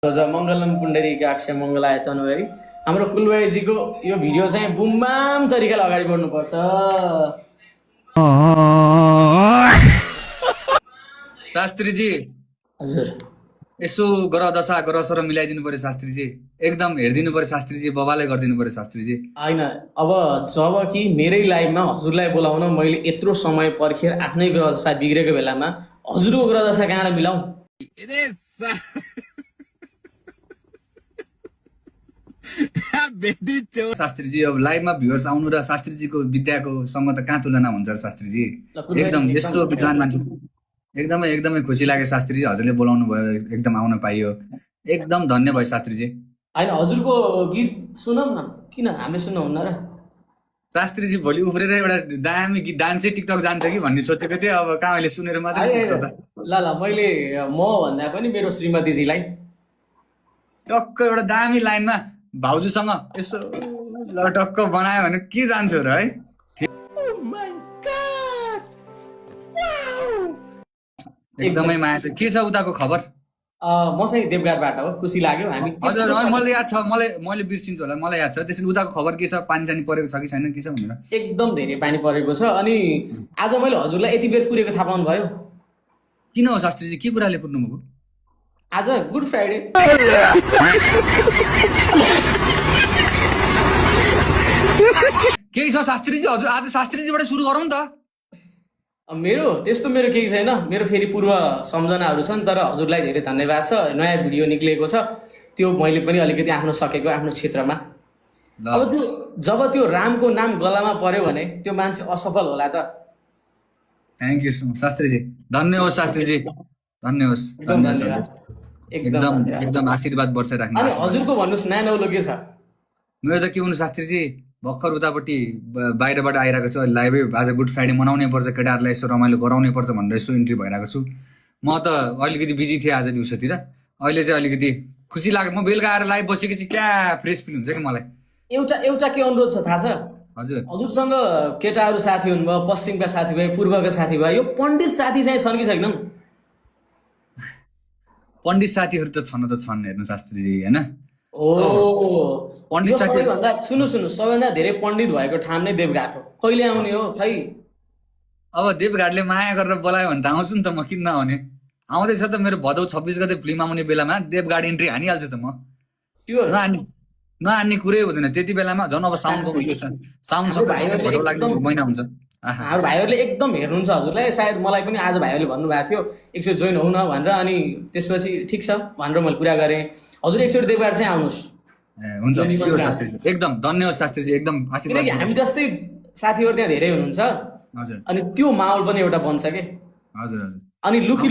ध्वज मङ्गलम पुण्डरीकाक्ष मङ्गलाय तनहुहरि। हाम्रो कुलबाईजीको यो भिडियो चाहिँ बुमबाम तरिकाले अगाडि बढ्नुपर्छ। शास्त्रीजी हजुर यसो ग्रह दशा ग्रह सर मिलाइदिनु पर्यो शास्त्रीजी, एकदम हेरिदिनु पर्यो शास्त्रीजी, बबाले गरिदिनु पर्यो शास्त्रीजी। होइन, अब जब कि मेरै लाइभमा हजुरलाई बोलाउन मैले यत्रो समय पर्खेर आफ्नै ग्रह दशा बिग्रेको बेलामा हजुरको ग्रह दशा कहाँबाट मिलाउँ? शास्त्रीजी अब लाइभमा भ्युअर्स आउनु र शास्त्रीजीको विद्याको सँग त कहाँ तुलना हुन्छ र शास्त्रीजी। एकदम यस्तो विद्वान मान्छे एकदमै एकदमै खुसी लाग्यो शास्त्रीजी, हजुरले बोलाउनु भयो, एकदम आउन पाइयो, एकदम धन्य भयो शास्त्रीजी। होइन, हजुरको गीत सुनौँ न, किन हामीले सुन्नुहुन्न र? शास्त्रीजी भोलि उफ्रेर एउटा दामी गीत डान्सै टिकटक जान्छ कि भन्ने सोचेको थिएँ, अब कहाँ अहिले सुनेर मात्रै पुग्छ त। ल ल, मैले म भन्दा पनि मेरो श्रीमतीजीलाई टक्क एउटा दामी लाइनमा भाउजूसँग यसो लटक्क बनायो भने के जान्थ्यो र है। एकदमै माया छ। के छ उताको खबर? म चाहिँ देवघाटबाट हो, खुसी लाग्यो हामी। हजुर मलाई याद छ, मैले बिर्सिन्छु होला, मलाई याद छ। त्यसरी उताको खबर के छ, पानी सानी परेको छ कि छैन, के छ भनेर? एकदम धेरै पानी परेको छ। अनि आज मैले हजुरलाई यति बेर कुरेको थाहा पाउनु भयो? किन हो शास्त्रीजी, के कुराले कुर्नुभयो? आज गुड फ्राइडे। केही छ शास्त्रीजी, हजुर आज शास्त्रीजीबाट सुरु गरौँ त। मेरो केही छैन, मेरो फेरि पूर्व सम्झनाहरू छन्, तर हजुरलाई धेरै धन्यवाद छ। नयाँ भिडियो निक्लिएको छ, त्यो मैले पनि अलिकति आफ्नो सकेको आफ्नो क्षेत्रमा। अब त्यो जब त्यो रामको नाम गलामा पर्यो भने त्यो मान्छे असफल होला त। थ्याङ्क यू शास्त्रीजी, धन्य होस् शास्त्रीजी, धन्य होस्, धन्यवाद। एकदम एकदम आशीर्वाद वर्षाइराख्नु। हजुरको भन्नुहोस्, नयाँ नौलो के छ? मेरो त के हुनु शास्त्रीजी, भर्खर उतापट्टि बाहिरबाट आइरहेको छु। अहिले लाइभै आज गुड फ्राइडे मनाउनै पर्छ, केटाहरूलाई यसो रमाइलो गराउनै पर्छ भनेर यसो इन्ट्री भइरहेको छु। म त अलिकति बिजी थिएँ आज दिउँसोतिर, अहिले चाहिँ अलिकति खुसी लाग्यो। म बेलुका आएर लाइभ बसेपछि क्या फ्रेस फिल हुन्छ कि मलाई। एउटा के अनुरोध छ थाहा छ? हजुर हजुरसँग केटाहरू साथी हुनुभयो, पश्चिमका साथीभाइ, पूर्वका साथीभाइ, यो पण्डित साथी चाहिँ छन् कि छैनन्? पण्डित साथीहरू त छन त छन्, हेर्नु शास्त्रीजी, होइन? पण्डित साथी सुन्नु, सबैभन्दा धेरै पण्डित भएको ठाउँ नै देवघाट हो। कहिले आउने हो खै? अब देवघाटले माया गरेर बोलायो भने त आउँछु नि त, म किन नआउने। आउँदैछ त मेरो भदौ 26 गते फिल्म आउने बेलामा देवघाट इन्ट्री हानिहाल्छु त म। नआन्ने कुरै हुँदैन त्यति बेलामा। झन् अब साउन्डको साउन्ड सपोर्ट भदौ लाग्ने महिना हुन्छ। हाम्रो भाइहरूले एकदम हेर्नुहुन्छ हजुरलाई। सायद मलाई पनि आज भाइहरूले भन्नुभएको थियो एकचोटि जोइन हुन भनेर, अनि त्यसपछि ठिक छ भनेर मैले कुरा गरेँ। हजुर एकचोटि देवघाट चाहिँ आउनुहोस्। हुन्छ स्योर शास्त्रीजी, एकदम धन्यवाद शास्त्रीजी, एकदम आशीर्वाद। किनकि हामी जस्तै साथीहरू त्यहाँ धेरै हुनुहुन्छ। हजुर, अनि त्यो माहौल पनि एउटा बन्छ के। हजुर हजुर। अनि लुकी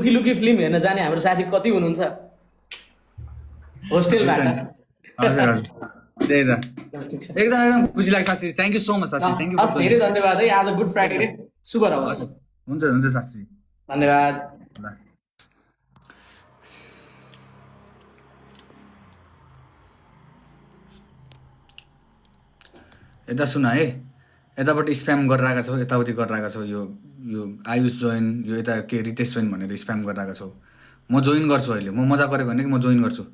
लुकी फिल्म हेर्न जाने हाम्रो साथी कति हुनुहुन्छ होस्टेलबाट? हजुर हजुर, त्यही त। एकदम एकदम खुसी लाग्छ Shastri, thank you so much Shastri, thank you. धेरै धन्यवाद है। आज गुड फ्राइडे, शुभ रहोस्। हुन्छ हुन्छ शास्त्री, धन्यवाद। यता सुन है, यताबाट स्प्याम गरिरहेको छौ, यताउति गरिरहेको छौ। यो आयुष जोइन, यो यता के रितेश जोइन भनेर स्प्याम गरिरहेको छौ। म जोइन गर्छु अहिले, म मजा गरेको भने कि म जोइन गर्छु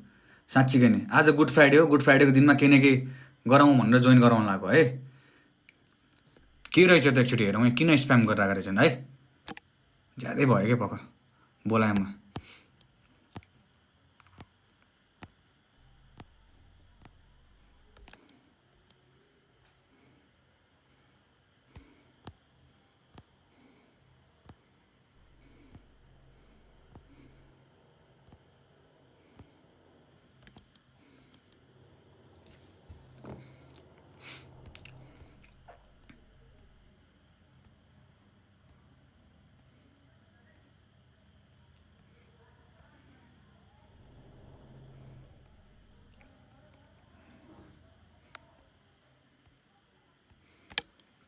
साँच्चीकै नै। आज गुड फ्राइडे हो, गुड फ्राइडेको दिनमा केही न केही गरौँ भनेर जोइन गराउनु लाग्यो है। के रहेछ त एकचोटि हेरौँ किन स्प्याम गरिरहेको रहेछन् है। ज्यादै भयो क्या पक्का बोलाएमा।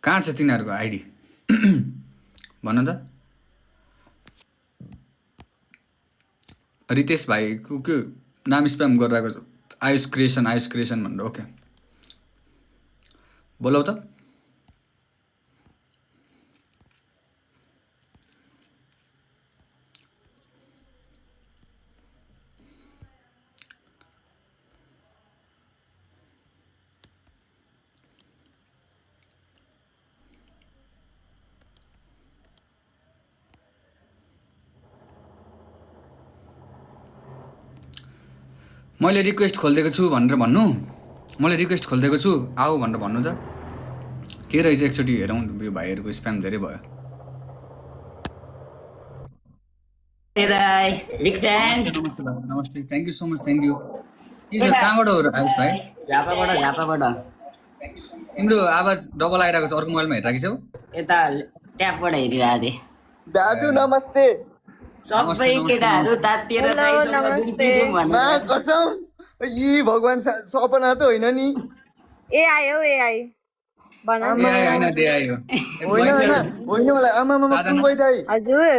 कहाँ छ तिनीहरूको आइडी भन त। रितेश भाइको के नाम स्प्याम गरिरहेको छ, आयुष क्रिएसन भनेर। ओके बोलाउ त। मैले रिक्वेस्ट खोलिदिएको छु भनेर भन्नु, मैले रिक्वेस्ट खोलिदिएको छु आऊ भनेर भन्नु त। के रहेछ एकचोटि हेरौँ, यो भाइहरूको स्प्याम धेरै भयो। Big fan. नमस्ते भाइ, नमस्ते, thank you so much, thank you. के छ, कहाँबाट हो आयुष भाइ? झापाबाट। तिम्रो आवाज डबल आइरहेको छ, अर्को मोबाइलमा हेरिरहेको छौ? यता ट्यापबाट हेरिरहेको थिएँ। दाजु नमस्ते। सबै केटाहरू तातिएर मा कसम यी भगवान सपना त होइन नि। एआई हो एआई भन ए होइन दे आयो। होइन होइन होइन मलाई आमा मामा कुन गइदाई हजुर